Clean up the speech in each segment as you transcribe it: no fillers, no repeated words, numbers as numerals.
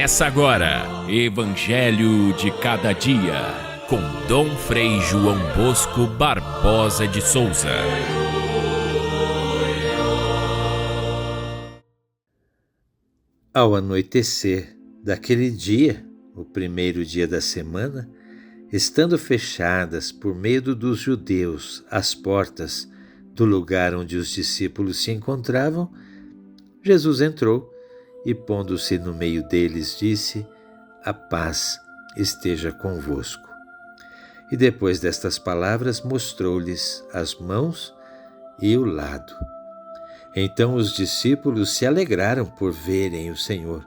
Começa agora, Evangelho de Cada Dia, com Dom Frei João Bosco Barbosa de Souza. Ao anoitecer daquele dia, o primeiro dia da semana, estando fechadas por medo dos judeus as portas do lugar onde os discípulos se encontravam, Jesus entrou e, pondo-se no meio deles, disse: "A paz esteja convosco." E depois destas palavras mostrou-lhes as mãos e o lado. Então os discípulos se alegraram por verem o Senhor.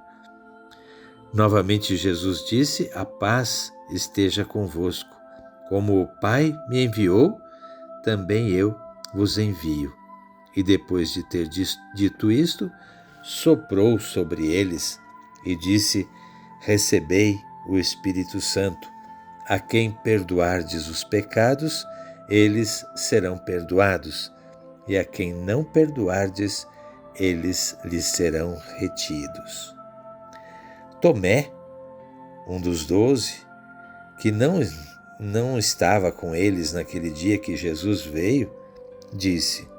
Novamente Jesus disse: "A paz esteja convosco. Como o Pai me enviou, também eu vos envio." E depois de ter dito isto, soprou sobre eles e disse: "Recebei o Espírito Santo. A quem perdoardes os pecados, eles serão perdoados, e a quem não perdoardes, eles lhes serão retidos." Tomé, um dos 12, que não estava com eles naquele dia que Jesus veio, disse: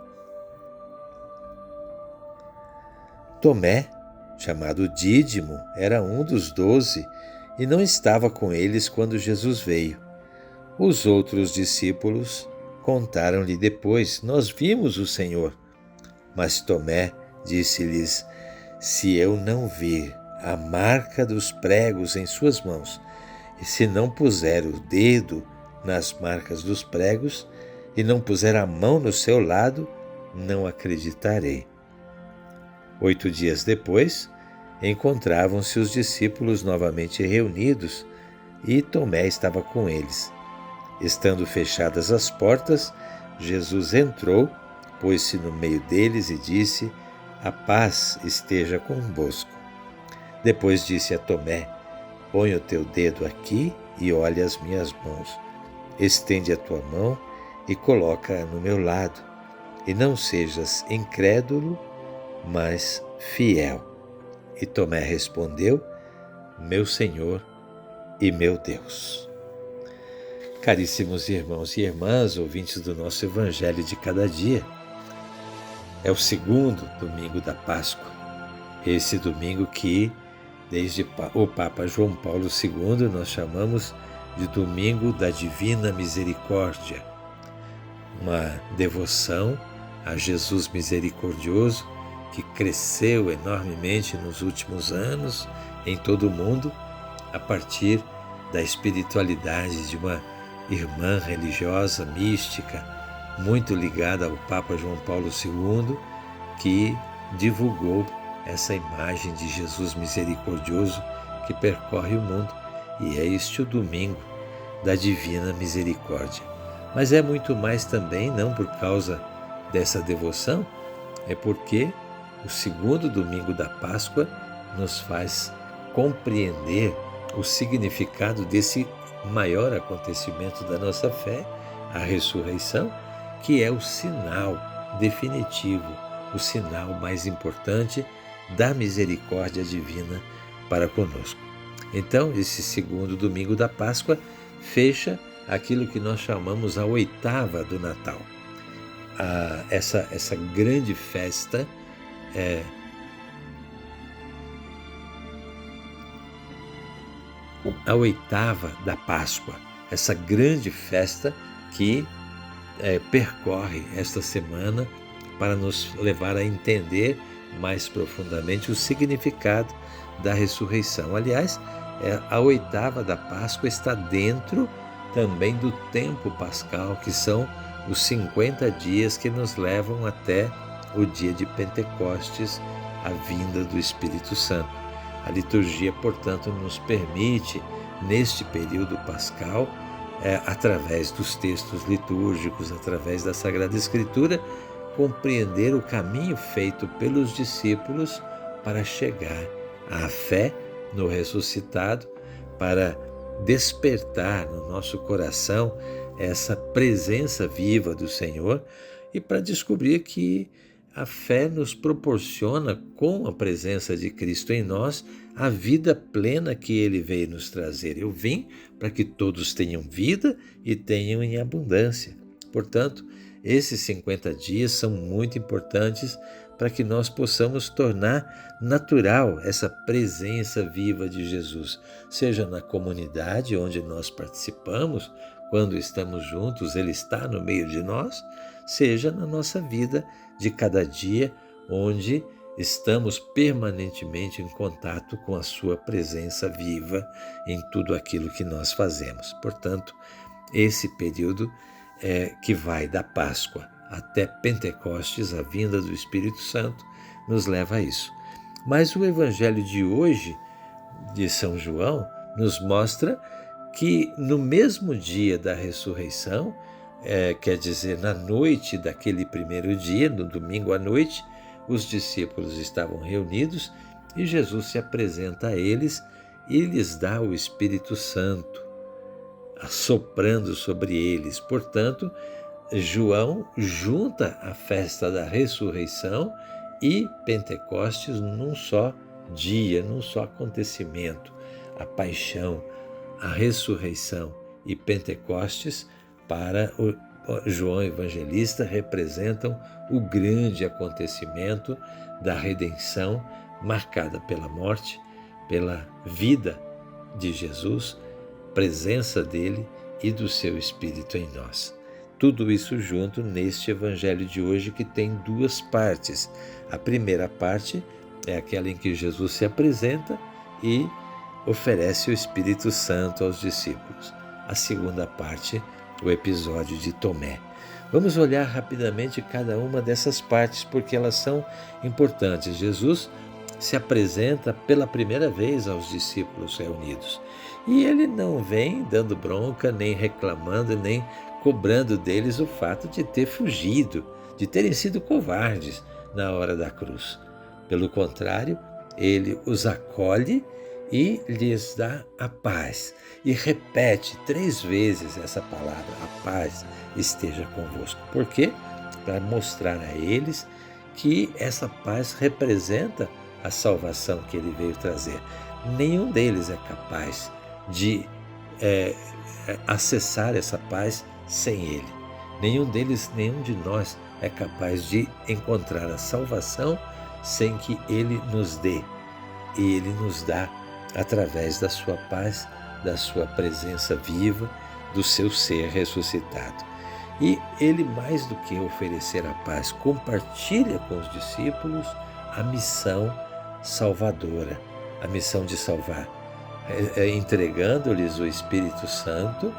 Tomé, chamado Dídimo, era um dos 12 e não estava com eles quando Jesus veio. Os outros discípulos contaram-lhe depois: "Nós vimos o Senhor." Mas Tomé disse-lhes: "Se eu não vir a marca dos pregos em suas mãos, e se não puser o dedo nas marcas dos pregos, e não puser a mão no seu lado, não acreditarei." 8 dias depois, encontravam-se os discípulos novamente reunidos e Tomé estava com eles. Estando fechadas as portas, Jesus entrou, pôs-se no meio deles e disse: "A paz esteja convosco." Depois disse a Tomé: "Põe o teu dedo aqui e olha as minhas mãos. Estende a tua mão e coloca-a no meu lado. E não sejas incrédulo, mas fiel." E Tomé respondeu: "Meu Senhor e meu Deus." Caríssimos irmãos e irmãs, ouvintes do nosso Evangelho de Cada Dia, é o segundo domingo da Páscoa. Esse domingo que, desde o Papa João Paulo II, nós chamamos de Domingo da Divina Misericórdia. Uma devoção a Jesus misericordioso que cresceu enormemente nos últimos anos em todo o mundo, a partir da espiritualidade de uma irmã religiosa, mística, muito ligada ao Papa João Paulo II, que divulgou essa imagem de Jesus misericordioso que percorre o mundo, e é este o domingo da Divina Misericórdia. Mas é muito mais também, não por causa dessa devoção, é porque o segundo domingo da Páscoa nos faz compreender o significado desse maior acontecimento da nossa fé, a ressurreição, que é o sinal definitivo, o sinal mais importante da misericórdia divina para conosco. Então, esse segundo domingo da Páscoa fecha aquilo que nós chamamos a oitava do Natal. Essa grande festa a oitava da Páscoa, essa grande festa que percorre esta semana para nos levar a entender mais profundamente o significado da ressurreição. Aliás, a oitava da Páscoa está dentro também do tempo pascal, que são os 50 dias que nos levam até o dia de Pentecostes, a vinda do Espírito Santo. A liturgia, portanto, nos permite, neste período pascal, através dos textos litúrgicos, através da Sagrada Escritura, compreender o caminho feito pelos discípulos para chegar à fé no ressuscitado, para despertar no nosso coração essa presença viva do Senhor e para descobrir que a fé nos proporciona, com a presença de Cristo em nós, a vida plena que Ele veio nos trazer. Eu vim para que todos tenham vida e tenham em abundância. Portanto, esses 50 dias são muito importantes para que nós possamos tornar natural essa presença viva de Jesus, seja na comunidade onde nós participamos, quando estamos juntos, Ele está no meio de nós, seja na nossa vida de cada dia, onde estamos permanentemente em contato com a sua presença viva em tudo aquilo que nós fazemos. Portanto, esse período que vai da Páscoa até Pentecostes, a vinda do Espírito Santo, nos leva a isso. Mas o Evangelho de hoje, de São João, nos mostra que no mesmo dia da ressurreição, quer dizer, na noite daquele primeiro dia, no domingo à noite, os discípulos estavam reunidos e Jesus se apresenta a eles e lhes dá o Espírito Santo, assoprando sobre eles. Portanto, João junta a festa da ressurreição e Pentecostes num só dia, num só acontecimento. A paixão, a ressurreição e Pentecostes, para o João Evangelista, representam o grande acontecimento da redenção, marcada pela morte, pela vida de Jesus, presença dele e do seu Espírito em nós. Tudo isso junto neste Evangelho de hoje, que tem duas partes. A primeira parte é aquela em que Jesus se apresenta e oferece o Espírito Santo aos discípulos. A segunda parte, o episódio de Tomé. Vamos olhar rapidamente cada uma dessas partes, porque elas são importantes. Jesus se apresenta pela primeira vez aos discípulos reunidos. E ele não vem dando bronca, nem reclamando, nem cobrando deles o fato de ter fugido, de terem sido covardes na hora da cruz. Pelo contrário, ele os acolhe e lhes dá a paz. E repete 3 vezes essa palavra: a paz esteja convosco. Por quê? Para mostrar a eles que essa paz representa a salvação que ele veio trazer. Nenhum deles é capaz de acessar essa paz sem ele. Nenhum deles, nenhum de nós é capaz de encontrar a salvação sem que ele nos dê. E ele nos dá através da sua paz, da sua presença viva, do seu ser ressuscitado. E ele, mais do que oferecer a paz, compartilha com os discípulos a missão salvadora, a missão de salvar, entregando-lhes o Espírito Santo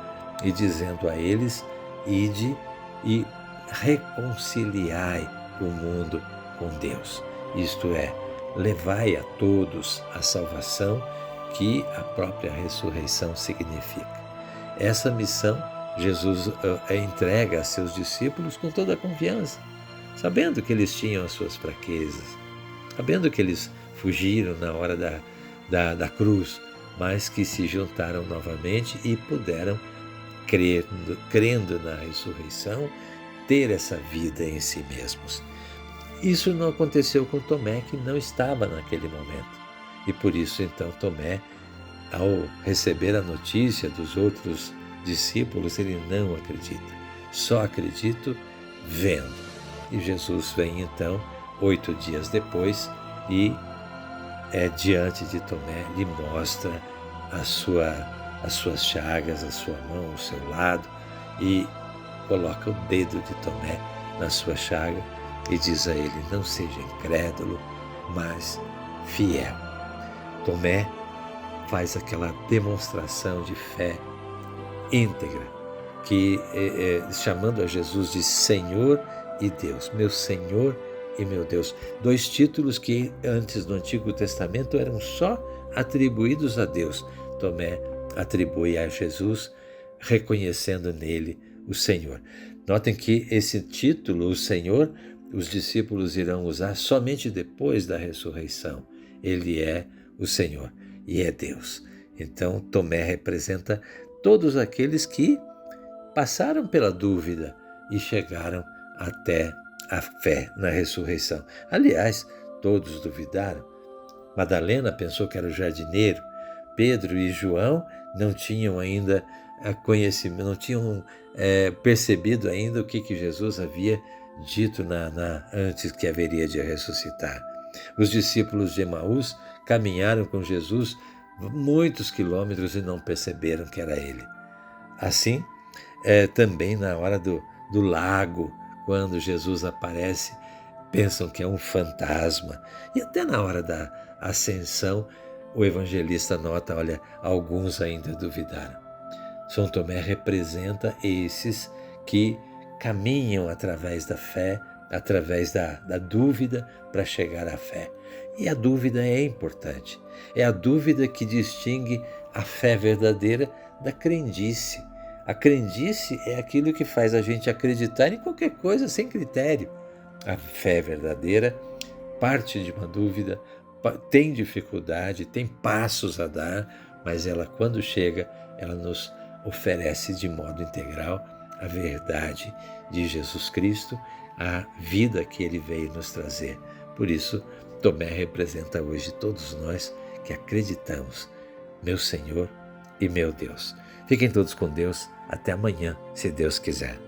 e dizendo a eles: ide e reconciliai o mundo com Deus. Isto é, levai a todos a salvação que a própria ressurreição significa. Essa missão Jesus entrega a seus discípulos com toda a confiança, sabendo que eles tinham as suas fraquezas, sabendo que eles fugiram na hora da cruz, mas que se juntaram novamente e puderam, crendo na ressurreição, ter essa vida em si mesmos. Isso não aconteceu com Tomé, que não estava naquele momento. E por isso, então, Tomé, ao receber a notícia dos outros discípulos, ele não acredita. Só acredito vendo. E Jesus vem, então, 8 dias depois e diante de Tomé, lhe mostra as suas chagas, a sua mão, o seu lado, e coloca o dedo de Tomé na sua chaga e diz a ele: não seja incrédulo, mas fiel. Tomé faz aquela demonstração de fé íntegra, que chamando a Jesus de Senhor e Deus, meu Senhor e meu Deus. 2 títulos que antes no Antigo Testamento eram só atribuídos a Deus. Tomé atribui a Jesus, reconhecendo nele o Senhor. Notem que esse título, o Senhor, os discípulos irão usar somente depois da ressurreição. Ele é o Senhor e é Deus. Então, Tomé representa todos aqueles que passaram pela dúvida e chegaram até a fé na ressurreição. Aliás, todos duvidaram. Madalena pensou que era o jardineiro. Pedro e João não tinham ainda conhecimento, não tinham percebido ainda o que Jesus havia dito antes que haveria de ressuscitar. Os discípulos de Emaús caminharam com Jesus muitos quilômetros e não perceberam que era ele. Assim, também na hora do lago, quando Jesus aparece, pensam que é um fantasma. E até na hora da ascensão, o evangelista nota, olha, alguns ainda duvidaram. São Tomé representa esses que caminham através da fé, através da dúvida para chegar à fé. E a dúvida é importante. É a dúvida que distingue a fé verdadeira da crendice. A crendice é aquilo que faz a gente acreditar em qualquer coisa sem critério. A fé verdadeira parte de uma dúvida, tem dificuldade, tem passos a dar, mas ela, quando chega, ela nos oferece de modo integral a verdade de Jesus Cristo, a vida que ele veio nos trazer. Por isso, Tomé representa hoje todos nós que acreditamos, meu Senhor e meu Deus. Fiquem todos com Deus. Até amanhã, se Deus quiser.